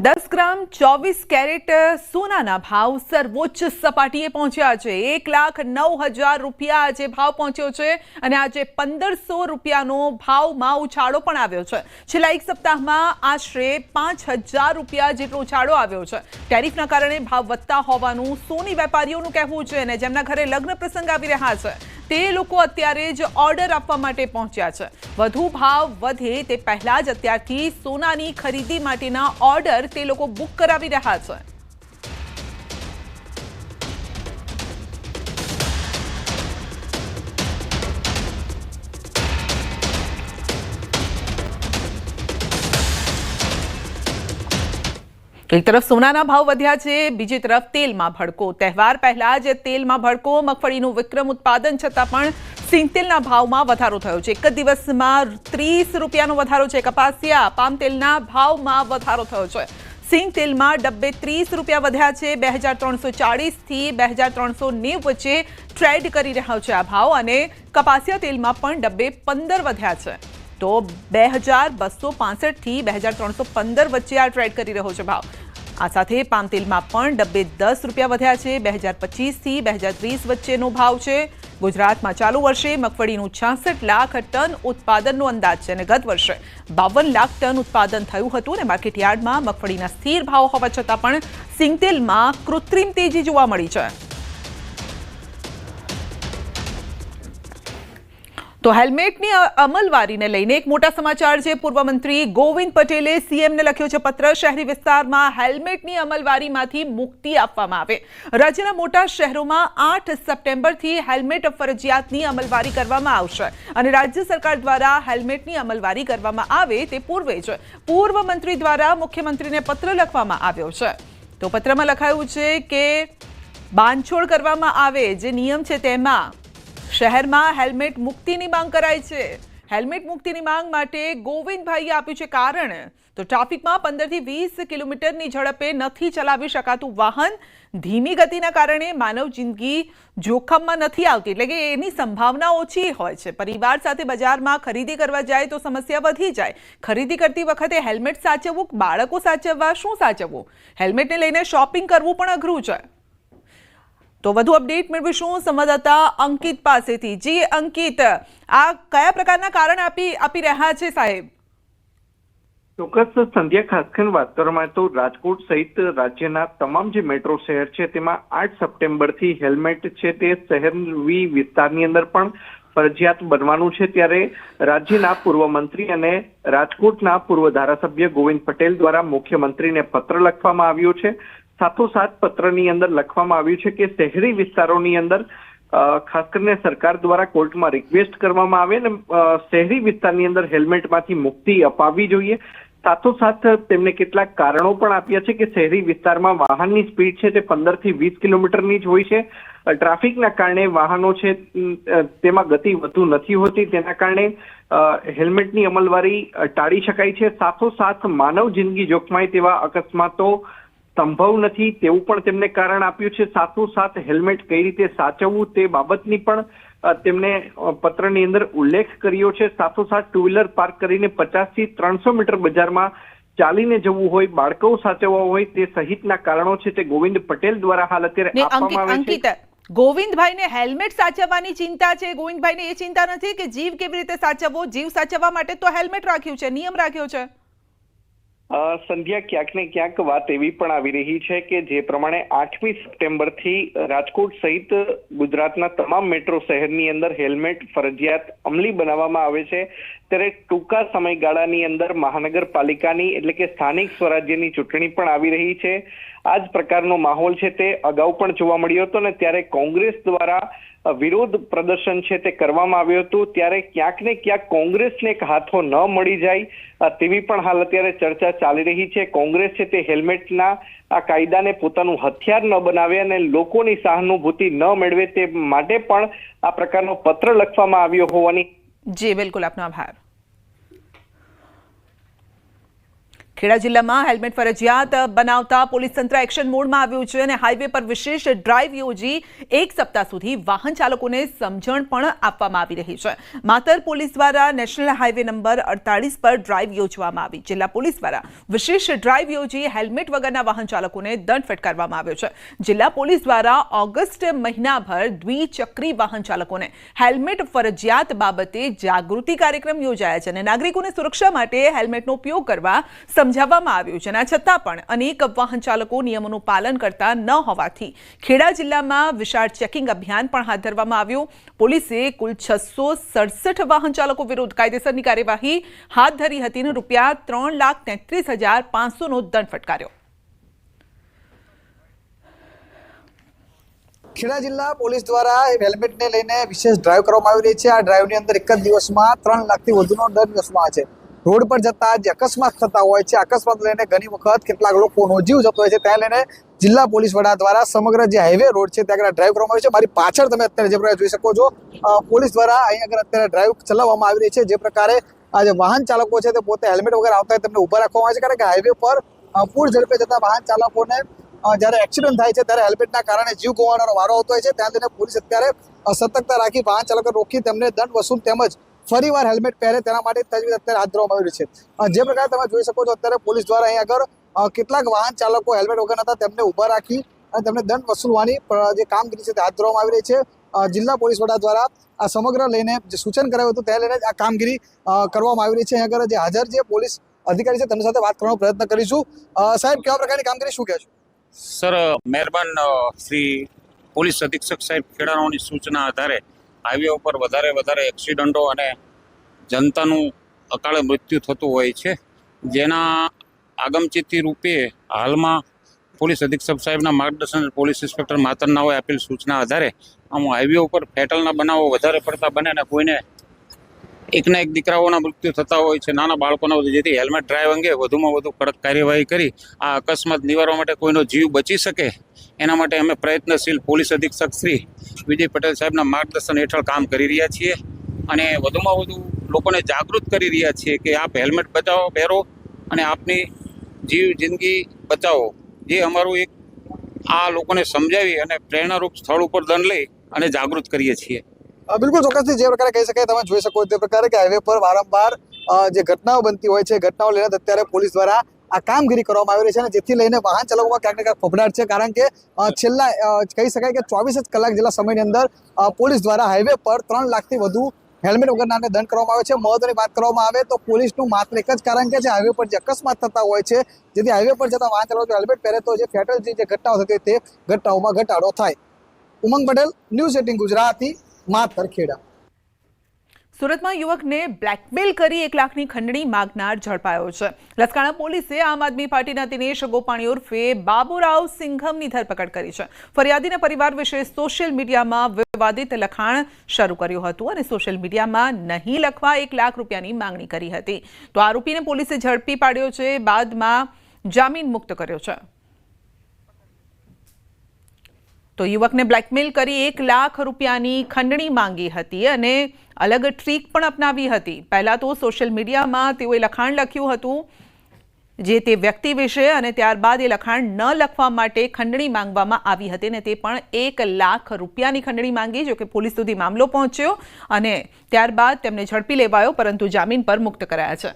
10 ગ્રામ 24 caret સોનાના ભાવ સર્વોચ્ચ સપાટીએ પહોંચ્યા છે। 1,09,000 રૂપિયા આજે ભાવ પહોંચ્યો છે અને આજે 1,500 રૂપિયાનો ભાવમાં ઉછાળો પણ આવ્યો છે। છેલ્લા એક સપ્તાહમાં આશરે 5,000 રૂપિયા જેટલો ઉછાળો આવ્યો છે। ટેરિફના કારણે ભાવ વધતા હોવાનું સોની વેપારીઓનું કહેવું છે અને જેમના ઘરે લગ્ન પ્રસંગ આવી રહ્યા છે તે લોકો અત્યારે જ ઓર્ડર આપવા માટે પહોંચ્યા છે। વધુ ભાવ વધે તે પહેલા જ અત્યારથી સોનાની ખરીદી માટેના ઓર્ડર તે લોકો બુક કરાવી રહ્યા છે। એક તરફ સોનાના ભાવ વધ્યા છે, બીજી તરફ તેલમાં ભડકો। તહેવાર પહેલા જ તેલમાં ભડકો। મગફળીનું વિક્રમ ઉત્પાદન છતાં પણ સિંગતેલના ભાવમાં વધારો થયો છે। એક જ દિવસમાં 30 રૂપિયાનો વધારો છે। કપાસિયા પામ તેલના ભાવમાં વધારો થયો છે। સિંગ તેલમાં ડબ્બે 30 રૂપિયા વધ્યા છે। 2,340 થી 2,390 વચ્ચે ટ્રેડ કરી રહ્યો છે આ ભાવ અને કપાસિયા તેલમાં પણ ડબ્બે 15 વધ્યા છે તો 2,265 થી 2,315 વચ્ચે આ ટ્રેડ કરી રહ્યો છે ભાવ। આ સાથે પામ તેલમાં પણ ડબ્બે 10 રૂપિયા વધ્યા છે। 2025 થી 2030 વચ્ચેનો ભાવ છે। ગુજરાતમાં ચાલુ વર્ષે મગફળીનું 66 લાખ ટન ઉત્પાદનનો અંદાજ છે અને ગત વર્ષે 52 લાખ ટન ઉત્પાદન થયું હતું અને માર્કેટયાર્ડમાં મગફળીના સ્થિર ભાવ હોવા છતાં પણ સિંગતેલમાં કૃત્રિમ તેજી જોવા મળી છે। તો હેલ્મેટની અમલવારીને લઈને એક મોટા સમાચાર છે। પૂર્વ મંત્રી ગોવિંદ પટેલે સીએમને લખ્યો છે પત્ર। શહેરી વિસ્તારમાં હેલ્મેટની અમલવારીમાંથી મુક્તિ આપવામાં આવે। રાજ્યના મોટા શહેરોમાં 8 સપ્ટેમ્બરથી હેલ્મેટ ફરજિયાતની અમલવારી કરવામાં આવશે અને રાજ્ય સરકાર દ્વારા હેલ્મેટની અમલવારી કરવામાં આવે તે પૂર્વે જ પૂર્વ મંત્રી દ્વારા મુખ્યમંત્રીને પત્ર લખવામાં આવ્યો છે। તો પત્રમાં લખાયું છે કે બાંધછોડ કરવામાં આવે જે નિયમ છે તેમાં શહેરમાં હેલ્મેટ મુક્તિની માંગ કરાઈ છે। હેલ્મેટ મુક્તિની માંગ માટે ગોવિંદભાઈએ આપ્યું છે કારણ। તો ટ્રાફિકમાં 15 થી 20 કિલોમીટરની ઝડપે નથી ચલાવી શકાતું વાહન। ધીમી ગતિના કારણે માનવ જિંદગી જોખમમાં નથી આવતી, એટલે કે એની સંભાવના ઓછી હોય છે। પરિવાર સાથે બજારમાં ખરીદી કરવા જાય તો સમસ્યા વધી જાય। ખરીદી કરતી વખતે હેલ્મેટ સાચવવું, બાળકો સાચવવા, શું સાચવવું? હેલ્મેટને લઈને શોપિંગ કરવું પણ અઘરું છે। તો વધુ અપડેટ મેળવીશું સંવાદદાતા અંકિત પાસેથી। જી અંકિત, આ કયા પ્રકારના કારણ આપી રહ્યા છે સાહેબ? ચોક્કસ સંધ્યા, ખાસ કરીને વાત કરવામાં તો રાજકોટ સહિત રાજ્યના તમામ જે મેટ્રો શહેર છે તેમાં 8 સપ્ટેમ્બરથી હેલ્મેટ છે તે શહેરી વિસ્તારની અંદર પણ ફરજિયાત બનવાનું છે। ત્યારે રાજ્યના પૂર્વ મંત્રી અને રાજકોટના પૂર્વ ધારાસભ્ય ગોવિંદ પટેલ દ્વારા મુખ્યમંત્રીને પત્ર લખવામાં આવ્યો છે। સાથોસાથ પત્રની અંદર લખવામાં આવ્યું છે કે શહેરી વિસ્તારોની અંદર ખાસ કરીને સરકાર દ્વારા કોર્ટમાં રિક્વેસ્ટ કરવામાં આવે અને શહેરી વિસ્તારની અંદર હેલ્મેટમાંથી મુક્તિ અપાવવી જોઈએ। સાથોસાથ તેમને કેટલાક કારણો પણ આપ્યા છે કે શહેરી વિસ્તારમાં વાહનની સ્પીડ છે તે 15 થી 20 કિલોમીટરની જ હોય છે। ટ્રાફિકના કારણે વાહનો છે તેમાં ગતિ વધુ નથી હોતી, તેના કારણે હેલ્મેટની અમલવારી ટાળી શકાય છે। સાથોસાથ માનવ જિંદગી જોખમાય તેવા અકસ્માતો સંભવ નથી તેવું પણ તેમને કારણ આપ્યું છે। સાથોસાથ હેલ્મેટ કઈ રીતે સાચવવું તે બાબતની પણ તેમને પત્રની અંદર ઉલ્લેખ કર્યો છે। સાથોસાથ ટુ વ્હીલર પાર્ક કરીને 50 થી 300 મીટર બજારમાં ચાલીને જવું હોય, બાળકો સાચવવા હોય તે સહિતના કારણો છે તે ગોવિંદ પટેલ દ્વારા હાલ અત્યારે આપવામાં આવે છે। ગોવિંદભાઈને હેલ્મેટ સાચવવાની ચિંતા છે, ગોવિંદભાઈને એ ચિંતા નથી કે જીવ કેવી રીતે સાચવવો? જીવ સાચવવા માટે તો હેલ્મેટ રાખ્યું છે, નિયમ રાખ્યો છે। સંધ્યા, ક્યાંક ને ક્યાંક વાત એવી પણ આવી રહી છે કે જે પ્રમાણે 8મી સપ્ટેમ્બરથી રાજકોટ સહિત ગુજરાતના તમામ મેટ્રો શહેરની અંદર હેલ્મેટ ફરજિયાત અમલી બનાવવામાં આવે છે, ત્યારે ટૂંકા સમયગાળાની અંદર મહાનગરપાલિકાની એટલે કે સ્થાનિક સ્વરાજ્યની ચૂંટણી પણ આવી રહી છે। આ જ પ્રકારનો માહોલ છે તે અગાઉ પણ જોવા મળ્યો હતો ને ત્યારે કોંગ્રેસ દ્વારા વિરોધ પ્રદર્શન છે તે કરવામાં આવ્યું હતું। ત્યારે ક્યાંક ને ક્યાંક કોંગ્રેસને એક હાથો ન મળી જાય તેવી પણ હાલ અત્યારે ચર્ચા ચાલી રહી છે। કોંગ્રેસ છે તે હેલ્મેટના આ કાયદાને પોતાનું હથિયાર ન બનાવે અને લોકોની સહાનુભૂતિ ન મેળવે તે માટે પણ આ પ્રકારનો પત્ર લખવામાં આવ્યો હોવાની। જી બિલકુલ, આપનો આભાર। ખેડા જિલ્લામાં હેલ્મેટ ફરજિયાત બનાવતા પોલીસ તંત્ર એક્શન મોડમાં આવ્યું છે અને હાઈવે પર વિશેષ ડ્રાઈવ યોજી એક સપ્તાહ સુધી વાહન ચાલકોને સમજણ પણ આપવામાં આવી રહી છે. માતર પોલીસ દ્વારા નેશનલ હાઈવે નંબર 48 પર ડ્રાઈવ યોજવામાં આવી. જિલ્લા પોલીસ દ્વારા વિશેષ ડ્રાઈવ યોજી હેલ્મેટ વગરના વાહન ચાલકોને દંડ ફટકારવામાં આવ્યો છે. જિલ્લા પોલીસ દ્વારા ઓગસ્ટ મહિનાભર દ્વિચક્રી વાહન ચાલકોને હેલ્મેટ ફરજિયાત બાબતે જાગૃતિ કાર્યક્રમ યોજાયા છે અને નાગરિકોને સુરક્ષા માટે હેલ્મેટનો ઉપયોગ કરવા સમજાવવામાં આવ્યું છે. છતાં પણ અનેક વાહન ચાલકો નિયમોનું પાલન કરતા ન હોવાથી ખેડા જિલ્લામાં વિશાળ ચેકિંગ અભિયાન પણ હાથ ધરવામાં આવ્યું. પોલીસે કુલ 667 વાહન ચાલકો વિરુદ્ધ કાયદેસરની કાર્યવાહી હાથ ધરી હતી અને ₹3,33,500નો દંડ ફટકાર્યો. ખેડા જિલ્લા પોલીસ દ્વારા હેલ્મેટને લઈને વિશેષ ડ્રાઈવ કરવામાં આવી રહી છે. આ ડ્રાઈવની અંદર એક જ દિવસમાં 3 લાખથી વધુનો દંડ વસૂલવામાં આવે છે. રોડ પર જતા જે અકસ્માત થતા હોય છે, અકસ્માત લઈને ઘણી વખત કેટલાક લોકોનો જીવ જતો હોય છે, ત્યાં લઈને જિલ્લા પોલીસ વડા દ્વારા સમગ્ર જે હાઈવે રોડ છે ત્યાં આગળ ડ્રાઈવ કરવામાં આવી છે. મારી પાછળ તમે અત્યારે જે પ્રકારે જોઈ શકો છો, પોલીસ દ્વારા અહીં આગળ અત્યારે ડ્રાઈવ ચલાવવામાં આવી રહી છે. જે પ્રકારે આ જે વાહન ચાલકો છે તે પોતે હેલ્મેટ વગર આવતા હોય તેમને ઊભા રાખવામાં આવે છે, કારણ કે હાઈવે પર પૂર ઝડપે જતા વાહન ચાલકોને જ્યારે એક્સિડન્ટ થાય છે ત્યારે હેલ્મેટના કારણે જીવ ગુમાવવાનો વારો આવતો હોય છે. ત્યાં તેને પોલીસ અત્યારે સતર્કતા રાખી વાહન ચાલકો રોકી તેમને દંડ વસૂલ તેમજ ફરીવાર હેલ્મેટ પહેરે તેના માટે તજવીજ અત્યારે હાથ ધરવામાં આવી રહી છે. જે પ્રકારે તમે જોઈ શકો છો, અત્યારે પોલીસ દ્વારા અહીં આગળ કેટલાક વાહન ચાલકો હેલ્મેટ વગર હતા તેમને ઊભા રાખી અને તેમને દંડ વસૂલવાની જે કામગીરી છે તે હાથ ધરવામાં આવી રહી છે. જિલ્લા પોલીસ વડા દ્વારા આ સમગ્ર લઈને જે સૂચન કરાયું હતું તેને લઈને આ કામગીરી કરવામાં આવી રહી છે. અહીં આગળ જે હાજર જે પોલીસ અધિકારી છે તેમની સાથે વાત કરવાનો પ્રયત્ન કરીશું. સાહેબ, કેવા પ્રકારની કામગીરી શું કહેશો? સર, મહેરબાન શ્રી પોલીસ અધિક્ષક સાહેબ ખેડાણાઓની સૂચના આધારે હાઈવે ઉપર વધારે એક્સિડન્ટો અને જનતાનું અકાળે મૃત્યુ થતું હોય છે, જેના આગમચેતી રૂપે હાલમાં પોલીસ અધિક્ષક સાહેબના માર્ગદર્શન પોલીસ ઇન્સ્પેક્ટર માતરનાઓએ આપેલ સૂચના આધારે આમ હાઈવે ઉપર ફેટલના બનાવો વધારે પડતા બને અને કોઈને એકના એક દીકરાઓના મૃત્યુ થતા હોય છે, નાના બાળકોના, જેથી હેલ્મેટ ડ્રાઈવ અંગે વધુમાં વધુ કડક કાર્યવાહી કરી આ અકસ્માત નિવારવા માટે કોઈનો જીવ બચી શકે એના માટે અમે પ્રયત્નશીલ પોલીસ અધિક્ષક શ્રી વિજય પટેલ સાહેબના માર્ગદર્શન હેઠળ કામ કરી રહ્યા છીએ અને વધુમાં વધુ લોકોને જાગૃત કરી રહ્યા છીએ કે આપ હેલ્મેટ બચાવો, પહેરો અને આપની જિંદગી બચાવો. જે અમારું એક આ લોકોને સમજાવી અને પ્રેરણારૂપ સ્થળ ઉપર દંડ લઈ અને જાગૃત કરીએ છીએ. બિલકુલ ચોક્કસથી જે પ્રકારે કહી શકાય, તમે જોઈ શકો તે પ્રકારે કે હાઈવે પર વારંવાર જે ઘટનાઓ બનતી હોય છે, ઘટનાઓ લઈને અત્યારે પોલીસ દ્વારા આ કામગીરી કરવામાં આવી રહી છે અને જેથી લઈને વાહન ચાલકોમાં ક્યાંક ને ક્યાંક ફફડાટ છે, કારણ કે છેલ્લા કહી શકાય કે 24 જ કલાક જેટલા સમયની અંદર પોલીસ દ્વારા હાઈવે પર 3 લાખથી વધુ હેલ્મેટ વગરનાને દંડ કરવામાં આવે છે. મહત્વની વાત કરવામાં આવે તો પોલીસનું માત્ર એક જ કારણ કે જે હાઈવે પર જે અકસ્માત થતા હોય છે, જેથી હાઈવે પર જતા વાહન ચાલકો હેલ્મેટ પહેરે તો જે ફેટલની જે ઘટનાઓ થતી હોય તે ઘટનાઓમાં ઘટાડો થાય. ઉમંગ પટેલ, ન્યૂઝ 18 ગુજરાતી, માતર, ખેડા. સુરતમાં યુવકને બ્લેકમેલ કરી 1 લાખની ખંડણી માંગનાર ઝડપાયો છે. લસકાણા પોલીસે આમ આદમી પાર્ટીના દિનેશ ગોપાણી ઉર્ફે બાબુરાવ સિંઘમની ધરપકડ કરી છે. ફરિયાદીના પરિવાર વિશે સોશિયલ મીડિયામાં વિવાદિત લખાણ શરૂ કર્યું હતું અને સોશિયલ મીડિયામાં નહીં લખવા 1 લાખ રૂપિયાની માંગણી કરી હતી. તો આરોપીને પોલીસે ઝડપી પાડ્યો છે, બાદમાં જામીન મુક્ત કર્યો છે. તો યુવકને બ્લેકમેલ કરી 1 લાખ રૂપિયાની ખંડણી માંગી હતી અને અલગ ટ્રીક પણ અપનાવી હતી. પહેલા તો સોશિયલ મીડિયામાં તેઓએ લખાણ લખ્યું હતું જે તે વ્યક્તિ વિશે અને ત્યારબાદ એ લખાણ ન લખવા માટે ખંડણી માંગવામાં આવી હતી અને તે પણ 1 લાખ રૂપિયાની ખંડણી માંગી. જો કે પોલીસ સુધી મામલો પહોંચ્યો અને ત્યારબાદ તેમને ઝડપી લેવાયો, પરંતુ જામીન પર મુક્ત કરાયા છે.